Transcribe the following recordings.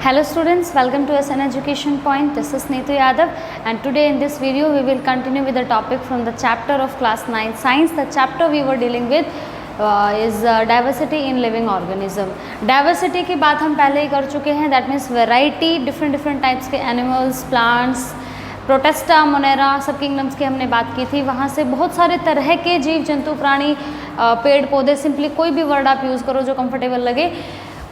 Hello students, welcome to SN Education Point. This is Neetu Yadav and today in this video we will continue with the topic from the chapter of class 9 science. The chapter we were dealing with is diversity in living organism. Diversity की बात हम पहले ही कर चुके हैं. That means variety, different types के animals, plants, Protista, Monera, सब kingdoms की हमने बात की थी. वहाँ से बहुत सारे तरह के जीव जंतु प्राणी, पेड़ पौधे, सिंपली कोई भी वर्ड आप यूज़ करो जो कंफर्टेबल लगे,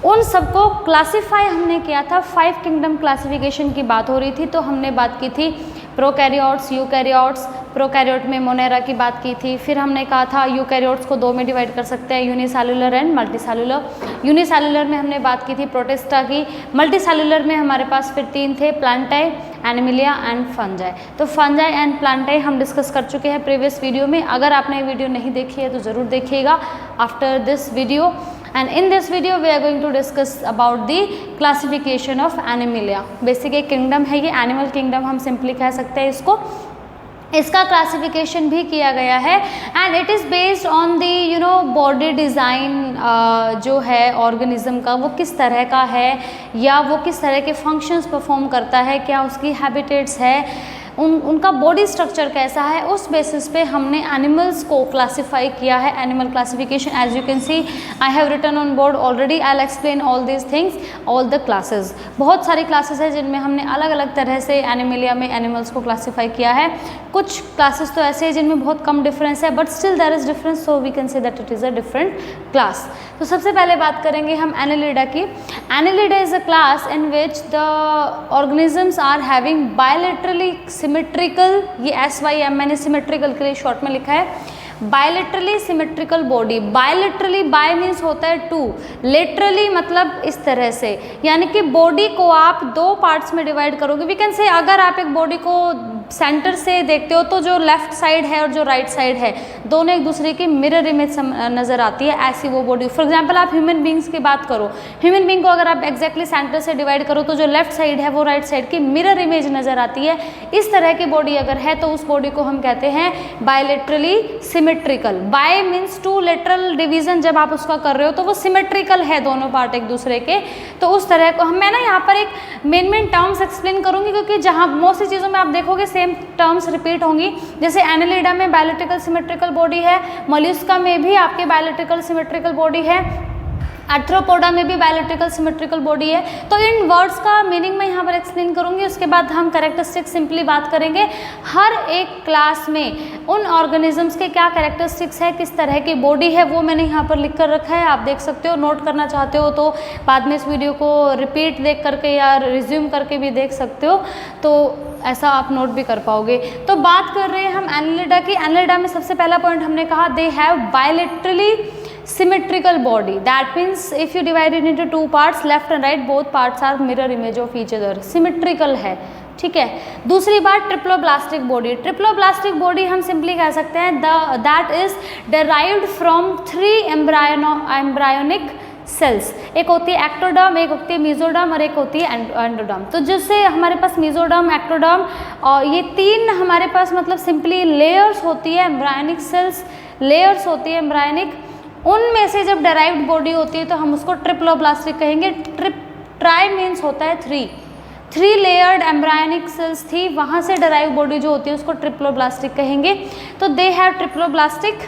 उन सबको क्लासिफाई हमने किया था. 5 किंगडम क्लासिफिकेशन की बात हो रही थी. तो हमने बात की थी प्रोकैरियोट्स, यूकैरियोट्स. प्रोकैरियोट में मोनेरा की बात की थी. फिर हमने कहा था यूकैरियोट्स को 2 में डिवाइड कर सकते हैं, यूनिसेलुलर एंड मल्टीसेलुलर. यूनिसेलुलर में हमने बात की थी प्रोटिस्टा की. मल्टीसेलुलर में हमारे पास फिर 3 थे, प्लांटाई, एनिमिलिया एंड फंजाई. तो फंजाई एंड प्लांटाई हम डिस्कस कर चुके हैं प्रीवियस वीडियो में. अगर आपने ये वीडियो नहीं देखी है तो ज़रूर देखिएगा after this video. And in this video we are going to discuss about the classification of Animalia. Basic एक किंगडम है ये, एनिमल किंगडम हम सिंपली कह सकते हैं इसको. इसका क्लासिफिकेशन भी किया गया है and it is based on the body design जो है ऑर्गेनिज्म का, वो किस तरह का है या वो किस तरह के फंक्शंस परफॉर्म करता है, क्या उसकी हैबिटेट्स है, उनका बॉडी स्ट्रक्चर कैसा है, उस बेसिस पे हमने एनिमल्स को क्लासिफाई किया है. Animal classification as you can see I have written on board already. I will explain all these things, all the classes. बहुत सारी क्लासेस है जिनमें हमने अलग अलग तरह से एनिमलिया में एनिमल्स को क्लासिफाई किया है. कुछ क्लासेस तो ऐसे हैं जिनमें बहुत कम डिफरेंस है, but still there is difference, so we can say that it is a different class. तो सबसे पहले बात करेंगे हम एनिलिडा की. Annelida is a class in which the organisms are having bilaterally symmetrical, ये SYM मैंने सिमेट्रिकल के लिए शॉर्ट में लिखा है, bilaterally symmetrical body. Bilaterally, bi means होता है 2, लेटरली मतलब इस तरह से, यानी कि बॉडी को आप 2 पार्ट्स में डिवाइड करोगे. वी कैन से अगर आप एक बॉडी को सेंटर से देखते हो तो जो लेफ्ट साइड है और जो राइट साइड है दोनों एक दूसरे की मिरर इमेज नज़र आती है, ऐसी वो बॉडी. फॉर एग्जांपल आप ह्यूमन बींग्स की बात करो, ह्यूमन बींग को अगर आप एग्जैक्टली सेंटर से डिवाइड करो तो जो लेफ्ट साइड है वो राइट साइड की मिरर इमेज नज़र आती है. इस तरह की बॉडी अगर है तो उस बॉडी को हम कहते हैं bilaterally symmetrical. Bye means 2, lateral division जब आप उसका कर रहे हो तो वो सिमेट्रिकल है दोनों पार्ट एक दूसरे के. तो उस तरह को मैं ना यहाँ पर एक मेन टर्म्स एक्सप्लेन करूँगी, क्योंकि जहाँ मोस्टली चीज़ों में आप देखोगे सेम टर्म्स रिपीट होंगी. जैसे एनिलिडा में बायलैटरल सिमेट्रिकल बॉडी है, मोलस्का में भी आपके बायलैटरल सिमेट्रिकल बॉडी है, आर्थ्रोपोडा में भी बायलैटरल सिमेट्रिकल बॉडी है. तो इन वर्ड्स का मीनिंग मैं यहाँ पर एक्सप्लेन करूँगी. उसके बाद हम कैरेक्टरिस्टिक सिंपली बात करेंगे. हर एक क्लास में उन ऑर्गेनिजम्स के क्या कैरेक्टरिस्टिक्स है, किस तरह की बॉडी है, वो मैंने यहाँ पर लिख कर रखा है. आप देख सकते हो, नोट करना चाहते हो तो बाद में इस वीडियो को रिपीट देख करके या रिज्यूम करके भी देख सकते हो, तो ऐसा आप नोट भी कर पाओगे. तो बात कर रहे हैं हम एनिलिडा की. एनिलिडा में सबसे पहला पॉइंट हमने कहा they have bilaterally symmetrical body. That means if you divide it into 2 parts, left and right, both parts are mirror image of each other. Symmetrical है, ठीक है. दूसरी बात ट्रिप्लोब्लास्टिक बॉडी. ट्रिप्लोब्लास्टिक बॉडी हम सिंपली कह सकते हैं that is derived from 3 embryonic cells. एक होती है एक्टोडर्म, एक होती है मीजोडर्म और एक होती है एंडोडर्म. तो जिससे हमारे पास मीजोडर्म, एक्टोडर्म और ये 3 हमारे पास मतलब सिंपली लेयर्स होती है, एम्ब्रायनिक सेल्स लेयर्स होती है एम्ब्रायनिक. उनमें से जब डेराइव्ड बॉडी होती है तो हम उसको ट्रिप्लोब्लास्टिक कहेंगे. ट्राई मीन्स होता है 3 लेयर्ड एम्ब्रायनिक सेल्स थी, वहाँ से डेराइव बॉडी जो होती है उसको ट्रिप्लोब्लास्टिक कहेंगे. तो they have triploblastic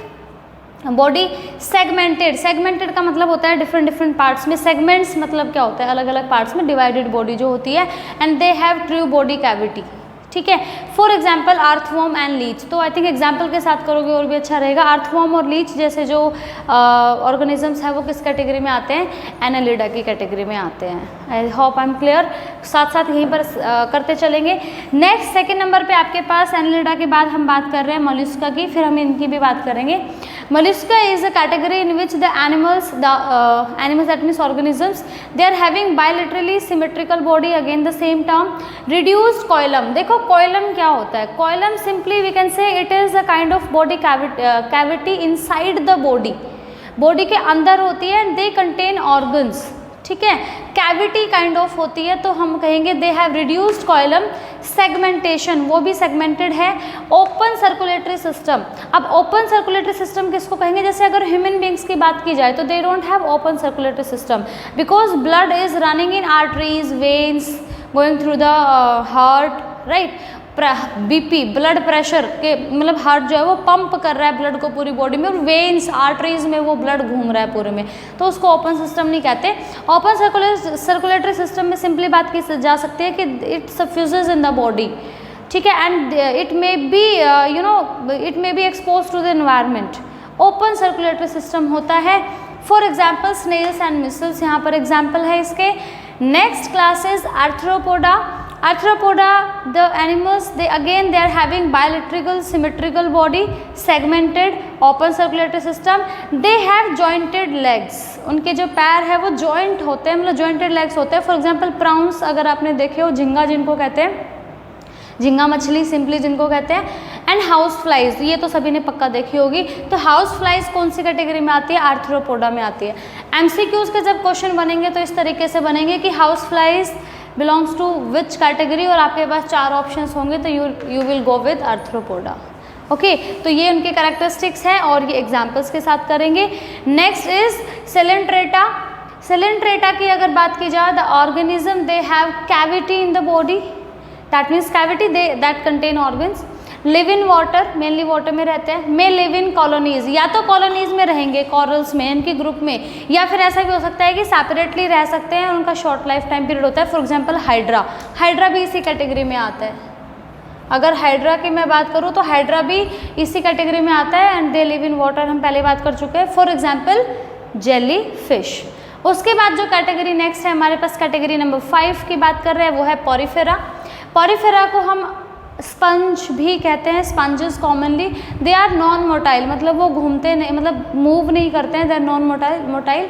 body. Segmented का मतलब होता है डिफरेंट पार्ट्स में. सेगमेंट्स मतलब क्या होता है, अलग अलग पार्ट्स में डिवाइडेड बॉडी जो होती है. And they have true body cavity, ठीक है. For example earthworm and Leach. तो आई थिंक एग्जाम्पल के साथ करोगे और भी अच्छा रहेगा. अर्थवॉर्म और लीच जैसे जो ऑर्गेनिजम्स हैं वो किस कैटेगरी में आते हैं, एनिलिडा की कैटेगरी में आते हैं. I hope I am clear. साथ साथ यहीं पर करते चलेंगे. नेक्स्ट सेकेंड नंबर पे आपके पास एनिलिडा के बाद हम बात कर रहे हैं मोलस्का की, फिर हम इनकी भी बात करेंगे. Mollusca is a category in which the animals that means organisms they are having bilaterally symmetrical body. Again the same term. Reduced coelom. देखो कोइलम क्या होता है. Coelom simply we can say it is a kind of body cavity inside the body. Body के अंदर होती है. They contain organs, ठीक है, कैविटी काइंड ऑफ होती है, तो हम कहेंगे दे हैव रिड्यूस्ड कॉइलम, सेगमेंटेशन वो भी सेगमेंटेड है, ओपन सर्कुलेटरी सिस्टम। अब ओपन सर्कुलेटरी सिस्टम किसको कहेंगे, जैसे अगर ह्यूमन बींग्स की बात की जाए तो they don't have open circulatory system because blood is running in arteries, veins, going through the heart, right. BP blood pressure के मतलब हार्ट जो है वो पंप कर रहा है ब्लड को पूरी बॉडी में, और वेन्स आर्टरीज में वो ब्लड घूम रहा है पूरे में, तो उसको ओपन सिस्टम नहीं कहते। ओपन सर्कुलेटरी सिस्टम में सिंपली बात की जा सकती है कि it suffuses in the body, ठीक है, and it may be it may be exposed to the environment. Open circulatory system होता है, for example snails and mussels, यहाँ पर एग्जाम्पल है इसके। Next class is arthropoda. Arthropoda, the animals, they are having bilateral symmetrical body, segmented, open circulatory system. They have jointed legs. उनके जो पैर है वो joint होते हैं, मतलब jointed legs होते हैं। For example, prawns अगर आपने देखे हो, झींगा जिनको कहते हैं, झींगा मछली सिंपली जिनको कहते हैं, एंड हाउस फ्लाइज, ये तो सभी ने पक्का देखी होगी। तो हाउस फ्लाइज कौन सी कैटेगरी में आती है, आर्थ्रोपोडा में आती है। एमसीक्यूज के जब क्वेश्चन बनेंगे तो इस तरीके से बनेंगे कि house flies belongs to which category, और आपके पास 4 ऑप्शंस होंगे तो you will go with arthropoda. Okay, तो ये उनके कैरेक्टरिस्टिक्स हैं और ये एग्जाम्पल्स के साथ करेंगे। Next is Coelenterata. सिलेंट्रेटा की अगर बात की जाए, the organism they have cavity in the body, that means cavity that contain organs, live in water, mainly water में रहते हैं, मे लिव इन कॉलोनीज, या तो कॉलोनीज में रहेंगे कॉरल्स में, इनके ग्रुप में, या फिर ऐसा भी हो सकता है कि सेपरेटली रह सकते हैं, उनका शॉर्ट लाइफ टाइम पीरियड होता है। फॉर एग्जांपल हाइड्रा, हाइड्रा भी इसी कैटेगरी में आता है। अगर हाइड्रा की मैं बात करूँ तो हाइड्रा भी इसी कैटेगरी में आता है, and they live in water, हम पहले बात कर चुके हैं। For example jelly fish. उसके बाद जो कैटेगरी नेक्स्ट है हमारे पास, कैटेगरी नंबर 5 की बात कर रहे हैं, वो है पॉरीफेरा। पॉरीफेरा को हम स्पंज भी कहते हैं, sponges commonly, they are non motile, मतलब वो घूमते नहीं, मतलब मूव नहीं करते हैं, they are non motile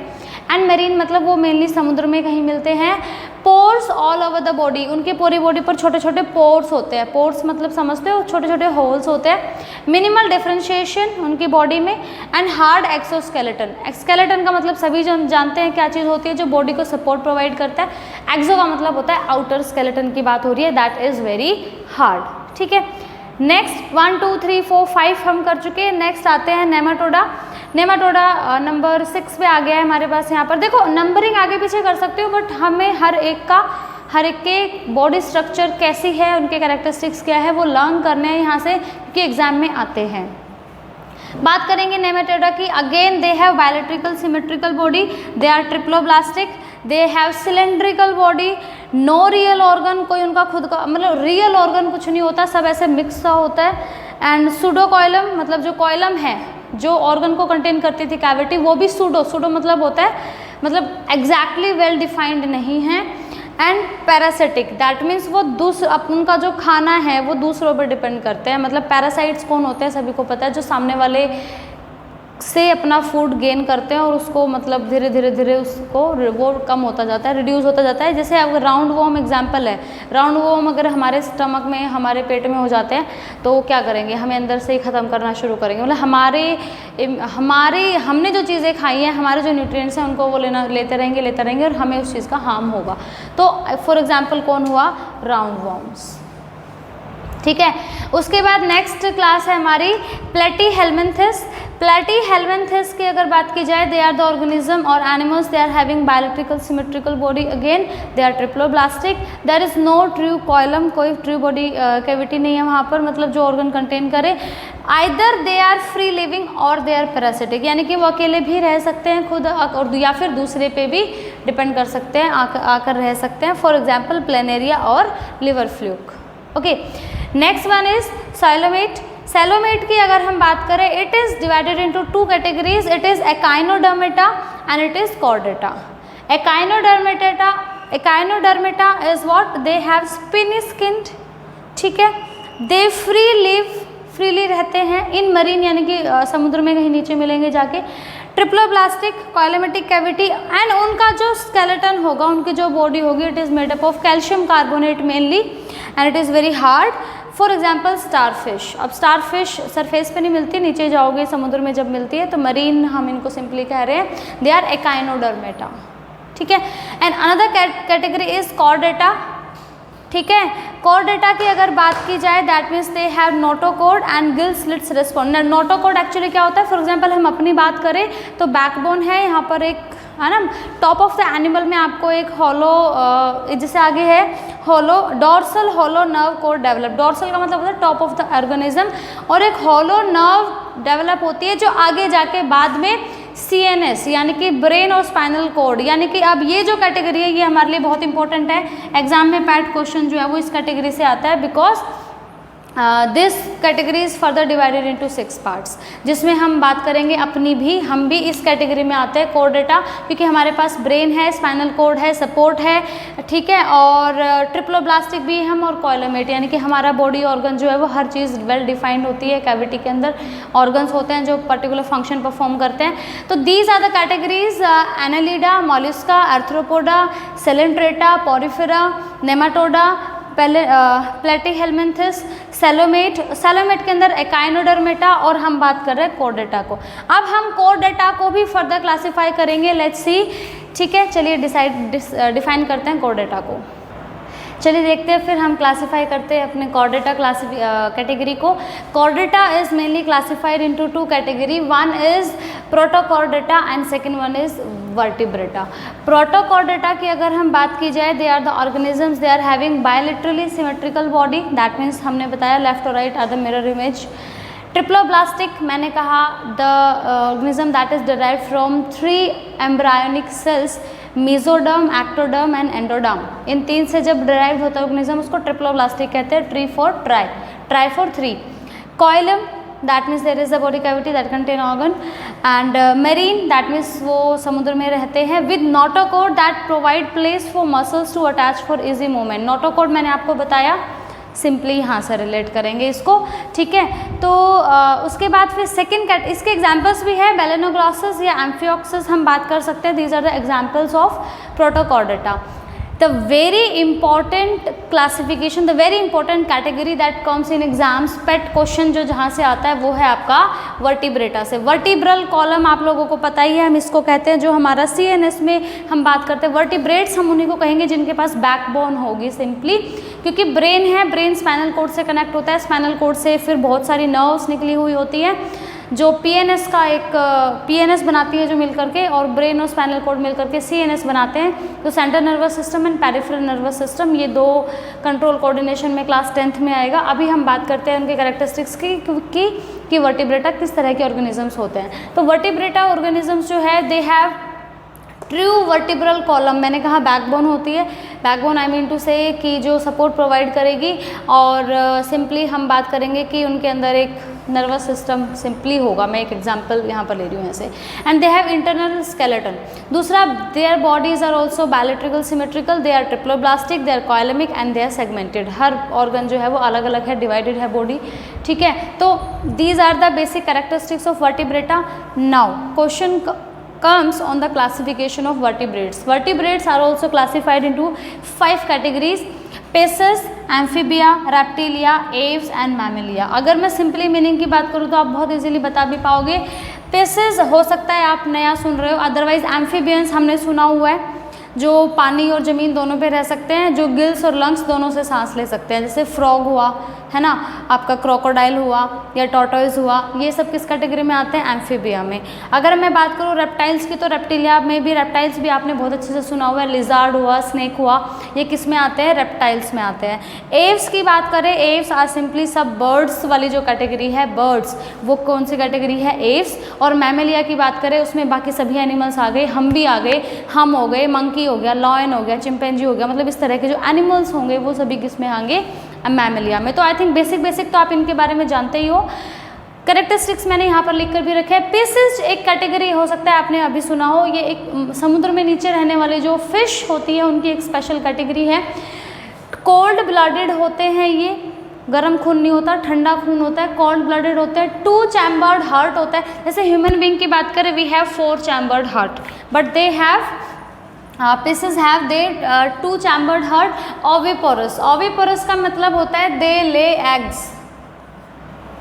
and marine, मतलब वो मेनली समुद्र में कहीं मिलते हैं। Pores all over the body, उनकी पूरी बॉडी पर छोटे छोटे पोर्स होते हैं, पोर्स मतलब समझते हो, छोटे छोटे होल्स होते हैं। मिनिमल डिफरेंशिएशन उनकी बॉडी में, एंड हार्ड एक्सोस्केलेटन। एक्सकेलेटन का मतलब सभी जानते हैं क्या चीज़ होती है, जो बॉडी को सपोर्ट प्रोवाइड करता है। एक्सो का मतलब होता है आउटर स्केलेटन की बात हो रही है, दैट इज़ वेरी हार्ड, ठीक है। नेक्स्ट 1 2 3 4 5 हम कर चुके हैं। नेक्स्ट आते हैं नेमाटोडा। नेमाटोडा नंबर 6 पे आ गया है हमारे पास। यहाँ पर देखो नंबरिंग आगे पीछे कर सकते हो, बट हमें हर एक के बॉडी स्ट्रक्चर कैसी है, उनके कैरेक्टरिस्टिक्स क्या है, वो लर्न करने हैं यहाँ से, क्योंकि एग्जाम में आते हैं। बात करेंगे नेमाटोडा की। Again they have bilateral symmetrical body, they are triploblastic, they have cylindrical body, no real organ, कोई उनका खुद का मतलब रियल ऑर्गन कुछ नहीं होता, सब ऐसे मिक्स सा होता है। एंड सूडोकॉइलम, मतलब जो कॉइलम है जो ऑर्गन को कंटेन करती थी कैविटी, वो भी सूडो मतलब होता है, मतलब एग्जैक्टली वेल डिफाइंड नहीं है। एंड पैरासिटिक, दैट मीन्स वो उनका जो खाना है वो दूसरों पर डिपेंड करते हैं। मतलब पैरासाइट्स कौन होते हैं सभी को पता है, जो सामने वाले से अपना फूड गेन करते हैं और उसको मतलब धीरे धीरे उसको वो कम होता जाता है, रिड्यूस होता जाता है। जैसे अगर राउंड वॉर्म एग्जांपल है, राउंड वॉर्म अगर हमारे स्टमक में, हमारे पेट में हो जाते हैं तो क्या करेंगे, हमें अंदर से ही ख़त्म करना शुरू करेंगे। मतलब हमने जो चीज़ें खाई हैं, हमारे जो न्यूट्रिएंट्स हैं उनको वो लेते रहेंगे और हमें उस चीज़ का हार्म होगा। तो फॉर एग्जाम्पल कौन हुआ, राउंड वॉर्म्स, ठीक है। उसके बाद नेक्स्ट क्लास है हमारी प्लेटीहेल्मिन्थस। प्लेटीहेल्मिन्थस की अगर बात की जाए, दे आर द ऑर्गेनिज्म और animals, they are having bilateral symmetrical body, again they are triploblastic, there is no true coelom, कोई ट्रू बॉडी कैविटी नहीं है वहाँ पर, मतलब जो ऑर्गन कंटेन करे। Either they are free living और दे आर पैरासिटिक, यानी कि वो अकेले भी रह सकते हैं खुद, और या फिर दूसरे पे भी डिपेंड कर सकते हैं, आकर रह सकते हैं। फॉर एग्जाम्पल प्लेनेरिया और liver fluke, okay. Next one is coelomate. Coelomate की अगर हम बात करें, it is divided into 2 categories, it is echinodermata and it is chordata. Echinodermata is what, they have spiny skinned, ठीक है, दे फ्रीली रहते हैं इन मरीन, यानी कि समुद्र में कहीं नीचे मिलेंगे जाके। ट्रिप्लोब्लास्टिक, कॉइलेमेटिक कैविटी, एंड उनका जो स्केलेटन होगा, उनकी जो बॉडी होगी, it is made up of calcium carbonate mainly, and it is very hard. For example starfish. अब स्टारफिश सरफेस पे नहीं मिलती, नीचे जाओगे समुद्र में जब मिलती है, तो मरीन हम इनको सिंपली कह रहे हैं, दे आर एकाइनोडर्मेटा, ठीक ठीक है। And another category is Chordata, ठीक है। कॉर्डेटा की अगर बात की जाए that means they have notochord and gill slits respond. Notochord actually क्या होता है, फॉर एग्जांपल हम अपनी बात करें तो बैकबोन है, यहाँ पर एक है ना, टॉप ऑफ द एनिमल में आपको एक हॉलो जैसे आगे है hollow dorsal hollow nerve core develop. Dorsal का मतलब होता है टॉप ऑफ द ऑर्गेनिज्म, और एक हॉलो नर्व डेवलप होती है जो आगे जाके बाद में CNS यानी कि ब्रेन और स्पाइनल कोड, यानी कि अब ये जो कैटेगरी है ये हमारे लिए बहुत इंपॉर्टेंट है। एग्जाम में पैट क्वेश्चन जो है वो इस कैटेगरी से आता है, because this category is further divided into 6 parts, जिसमें हम बात करेंगे अपनी भी, हम भी इस कैटेगरी में आते हैं कॉर्डेटा, क्योंकि हमारे पास ब्रेन है, स्पाइनल कोड है, सपोर्ट है, ठीक है, और ट्रिप्लोब्लास्टिक भी हम, और कॉइलोमेट, यानी कि हमारा बॉडी ऑर्गन जो है वो हर चीज़ वेल डिफाइंड होती है। कैविटी के अंदर ऑर्गन्स होते हैं जो पर्टिकुलर फंक्शन परफॉर्म करते हैं। तो these are the categories annelida, mollusca, arthropoda, coelenterata, porifera, nematoda, platyhelminthes, coelomate, coelomate के अंदर एकाइनोडर्मेटा, और हम बात कर रहे हैं कॉर्डेटा को। अब हम कॉर्डेटा को भी फर्दर क्लासीफाई करेंगे, लेट्स सी, ठीक है। चलिए डिफाइन करते हैं कॉर्डेटा को। चलिए देखते हैं फिर हम क्लासीफाई करते हैं अपने कॉर्डेटा कैटेगरी को। Chordata is mainly classified into 2 category, one is protochordata and second one is vertebrata. Protochordata की अगर हम बात की जाए, they are the organisms, they are having bilaterally symmetrical body, that means हमने बताया लेफ्ट और right are the mirror image. Triploblastic मैंने कहा the organism that is derived from 3 embryonic cells, mesoderm, ectoderm and endoderm. इन 3 से जब derive होता है ऑर्गेनिज्म उसको ट्रिप्लोब्लास्टिक कहते हैं। Tri for tri, tri for 3। Coelom that means there is a body cavity that contain organ, and marine that means वो समुद्र में रहते हैं, with notochord that provide place for muscles to attach for easy movement. Notochord मैंने आपको बताया, simply यहाँ से रिलेट करेंगे इसको, ठीक है। तो उसके बाद फिर सेकंड इसके एग्जांपल्स भी है, बेलेनोग्लॉसस या एम्फियोक्सिस हम बात कर सकते हैं। These are the examples of protochordata. The very important classification, the very important category that comes in exams, pet question जो जहाँ से आता है वो है आपका वर्टिब्रेटा से। वर्टिब्रल कॉलम आप लोगों को पता ही है, हम इसको कहते हैं, जो हमारा CNS में हम बात करते हैं। वर्टिब्रेट्स हम उन्हीं को कहेंगे जिनके पास बैकबोन होगी, सिंपली क्योंकि ब्रेन है, ब्रेन स्पाइनल कोड से कनेक्ट होता है, स्पाइनल कोड से फिर बहुत सारी नर्व्स निकली हुई होती है जो PNS का एक PNS बनाती है जो मिल करके, और ब्रेन और स्पाइनल कोड मिल करके CNS बनाते हैं। तो central nervous system and peripheral nervous system, ये 2 कंट्रोल कोऑर्डिनेशन में क्लास 10th में आएगा। अभी हम बात करते हैं उनके कैरेक्टरिस्टिक्स की कि वर्टिब्रेटा किस तरह के ऑर्गेनिजम्स होते हैं। तो वर्टिब्रेटा ऑर्गेनिजम्स जो है they have true vertebral column, मैंने कहा बैकबोन होती है, बैकबोन आई मीन टू से कि जो सपोर्ट प्रोवाइड करेगी, और सिंपली हम बात करेंगे कि उनके अंदर एक नर्वस सिस्टम सिंपली होगा। मैं एक एग्जांपल यहाँ पर ले रही हूँ ऐसे। And they have internal skeleton. दूसरा, their bodies are also bilateral symmetrical, they are triploblastic, they are coelomic and they are segmented. हर ऑर्गन जो है वो अलग अलग है, डिवाइडेड है बॉडी, ठीक है। तो these are the basic characteristics of vertebrata. Now question comes on the classification of vertebrates. Vertebrates are also classified into 5 categories: pisces, amphibia, reptilia, aves and mammalia. अगर मैं सिंपली मीनिंग की बात करूँ तो आप बहुत इजीली बता भी पाओगे। पेसेस हो सकता है आप नया सुन रहे हो, अदरवाइज एम्फीबियंस हमने सुना हुआ है, जो पानी और ज़मीन दोनों पे रह सकते हैं, जो गिल्स और लंग्स दोनों से सांस ले सकते हैं, जैसे फ्रॉग हुआ है ना, आपका क्रोकोडाइल हुआ या टॉर्टोइज हुआ, ये सब किस कैटेगरी में आते हैं? एम्फीबिया में। अगर मैं बात करूँ रेप्टाइल्स की तो रेप्टिलिया में भी, रेप्टाइल्स भी आपने बहुत अच्छे से सुना हुआ है, लिजार्ड हुआ, स्नेक हुआ, ये किस में आते हैं? रेप्टाइल्स में आते हैं। एव्स की बात करें, एव्स आर सिंपली सब बर्ड्स वाली जो कैटेगरी है, बर्ड्स, वो कौन सी कैटेगरी है? एव्स। और मैमेलिया की बात करें उसमें बाकी सभी एनिमल्स आ गए, हम भी आ गए, हम हो गए, मंकी हो गया, लॉयन हो गया, चिंपैंजी हो गया, मतलब इस तरह के जो एनिमल्स होंगे वो सभी किस में आएंगे? मैमेलिया में। तो आई थिंक बेसिक तो आप इनके बारे में जानते ही हो। कैरेक्टरिस्टिक्स मैंने यहाँ पर लिख कर भी रखे हैं। पिसेस एक कैटेगरी हो सकता है आपने अभी सुना हो, ये एक समुद्र में नीचे रहने वाले जो फिश होती है उनकी एक स्पेशल कैटेगरी है। कोल्ड ब्लडेड होते हैं, ये गर्म खून नहीं होता, ठंडा खून होता है, कोल्ड ब्लडेड होते हैं। 2 चैम्बर्ड हार्ट होता है, जैसे ह्यूमन बींग की बात करें we have 4 chambered heart, but they have Pisces have they 2 chambered heart. Oviparous, oviparous का मतलब होता है दे ले एग्स,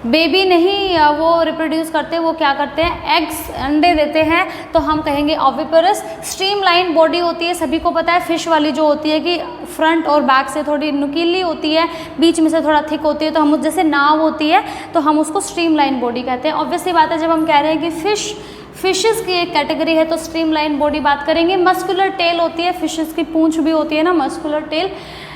बेबी नहीं वो रिप्रोड्यूस करते, वो क्या करते हैं, एग्स अंडे देते हैं, तो हम कहेंगे ओविपरस। स्ट्रीमलाइन बॉडी होती है, सभी को पता है फिश वाली जो होती है कि फ्रंट और बैक से थोड़ी नुकीली होती है, बीच में से थोड़ा थिक होती है, तो हम जैसे नाव होती है तो हम उसको स्ट्रीमलाइन बॉडी कहते हैं। ऑब्वियसली बात है, जब हम कह रहे हैं कि फिशेस की एक कैटेगरी है तो स्ट्रीमलाइन बॉडी बात करेंगे। मस्कुलर टेल होती है, फिशेस की पूंछ भी होती है ना, muscular tail.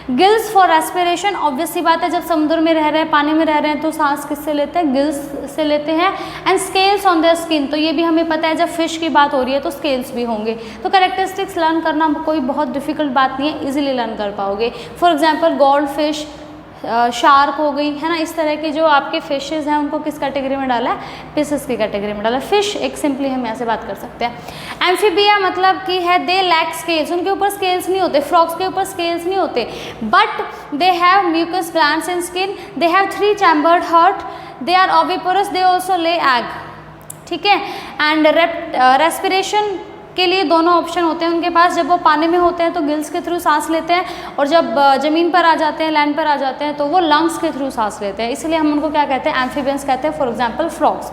Gills for respiration, obvious सी बात है, जब समुद्र में रह रहे हैं, पानी में रह रहे हैं, तो सांस किससे लेते हैं, गिल्स से लेते हैं। And scales on their skin, तो ये भी हमें पता है, जब फिश की बात हो रही है तो स्केल्स भी होंगे। तो कैरेक्टरिस्टिक्स लर्न करना कोई बहुत डिफिकल्ट बात नहीं है, इजीली लर्न कर पाओगे। For example gold fish, shark हो गई है ना, इस तरह की जो आपके फिशेस हैं उनको किस कैटेगरी में डाला है, फिशेस की कैटेगरी में डाला। फिश एक सिंपली हम ऐसे बात कर सकते हैं। एम्फीबिया मतलब कि है दे लैक स्केल्स, उनके ऊपर स्केल्स नहीं होते, फ्रॉग्स के ऊपर स्केल्स नहीं होते, but they have mucus glands in skin, they have 3 chambered heart, they are oviparous, they also lay egg, ठीक है। एंड रेस्पिरेशन के लिए दोनों ऑप्शन होते हैं उनके पास, जब वो पानी में होते हैं तो गिल्स के थ्रू सांस लेते हैं, और जब ज़मीन पर आ जाते हैं, लैंड पर आ जाते हैं, तो वो लंग्स के थ्रू सांस लेते हैं, इसलिए हम उनको क्या कहते हैं, एम्फीबियंस कहते हैं। For example frogs.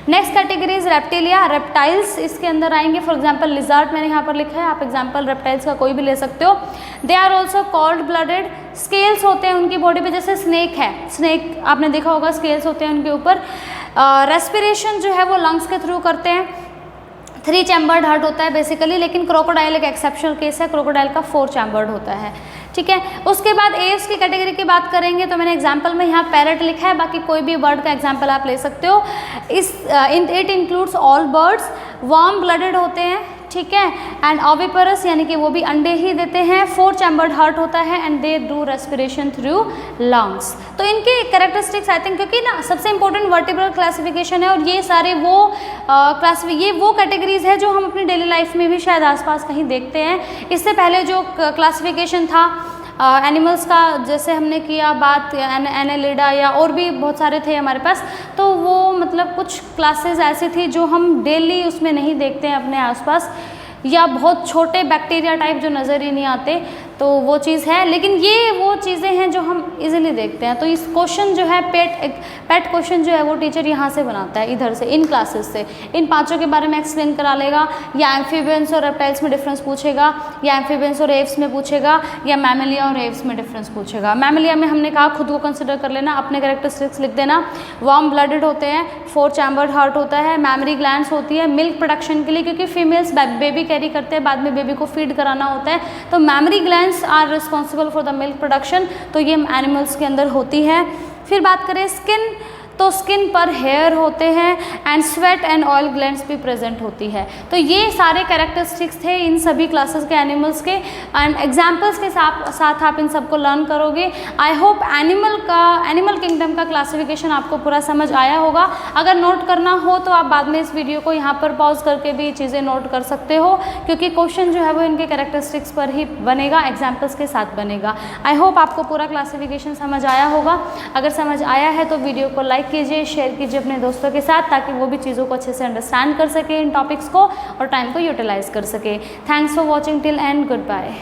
Next category is reptilia, reptiles इसके अंदर आएंगे। फॉर एग्जांपल लिजर्ड मैंने यहाँ पर लिखा है, आप एग्जांपल रेप्टाइल्स का कोई भी ले सकते हो। They are also cold blooded, scales होते हैं उनकी बॉडी पे, जैसे स्नेक है, स्नेक आपने देखा होगा स्केल्स होते हैं उनके ऊपर। रेस्पिरेशन जो है वो लंग्स के थ्रू करते हैं। 3 चैम्बर्ड हार्ट होता है बेसिकली, लेकिन क्रोकोडाइल एक एक्सेप्शनल केस है, क्रोकोडाइल का 4 चैम्बर्ड होता है, ठीक है। उसके बाद एव्स की कैटेगरी की बात करेंगे तो मैंने एग्जांपल में यहाँ पैरट लिखा है, बाकी कोई भी बर्ड का एग्जांपल आप ले सकते हो। It includes all birds, warm blooded होते हैं, ठीक है। एंड ओविपरस यानी कि वो भी अंडे ही देते हैं। 4 चैम्बर्ड हार्ट होता है and they do respiration through lungs. तो इनके कैरेक्टरिस्टिक्स आई थिंक, क्योंकि ना सबसे इंपॉर्टेंट वर्टिब्रल क्लासिफिकेशन है, और ये सारे वो कैटेगरीज है जो हम अपनी डेली लाइफ में भी शायद आसपास कहीं देखते हैं। इससे पहले जो क्लासिफिकेशन था एनिमल्स का, जैसे हमने किया बात एनेलिडा या और भी बहुत सारे थे हमारे पास, तो वो मतलब कुछ क्लासेस ऐसी थी जो हम डेली उसमें नहीं देखते हैं अपने आसपास, या बहुत छोटे बैक्टीरिया टाइप जो नज़र ही नहीं आते, तो वो चीज़ है। लेकिन ये वो चीज़ें हैं जो हम इजीली देखते हैं। तो इस क्वेश्चन जो है पेट क्वेश्चन जो है वो टीचर यहाँ से बनाता है, इधर से, इन क्लासेस से। इन पांचों के बारे में एक्सप्लेन करा लेगा, या एम्फीबियंस और रेप्टाइल्स में डिफरेंस पूछेगा, या एम्फीबियंस और एव्स में पूछेगा, या मैमलिया और एव्स में डिफरेंस पूछेगा। मैमलिया में हमने कहा खुद को कंसिडर कर लेना, अपने कैरेक्टरिस्टिक्स लिख देना। वार्म ब्लडेड होते हैं, 4 चैम्बर्ड हार्ट होता है, मैमरी ग्लैंड्स होती है मिल्क प्रोडक्शन के लिए, क्योंकि फीमेल्स बेबी कैरी करते हैं, बाद में बेबी को फीड कराना होता है, तो mammary glands are responsible for the milk production, तो ये एनिमल्स के अंदर होती है। फिर बात करें स्किन, तो स्किन पर हेयर होते हैं, and sweat and oil glands भी प्रेजेंट होती है। तो ये सारे कैरेक्टरिस्टिक्स थे इन सभी क्लासेस के एनिमल्स के, एंड एग्जाम्पल्स के साथ आप इन सबको लर्न करोगे। आई होप एनिमल किंगडम का क्लासिफिकेशन आपको पूरा समझ आया होगा। अगर नोट करना हो तो आप बाद में इस वीडियो को यहाँ पर पॉज करके भी चीज़ें नोट कर सकते हो, क्योंकि क्वेश्चन जो है वो इनके कैरेक्टरिस्टिक्स पर ही बनेगा, एग्जाम्पल्स के साथ बनेगा। आई होप आपको पूरा क्लासिफिकेशन समझ आया होगा। अगर समझ आया है तो वीडियो को लाइक कीजिए, शेयर कीजिए अपने दोस्तों के साथ, ताकि वो भी चीज़ों को अच्छे से अंडरस्टैंड कर सके इन टॉपिक्स को, और टाइम को यूटिलाइज कर सके। Thanks for watching till end good bye.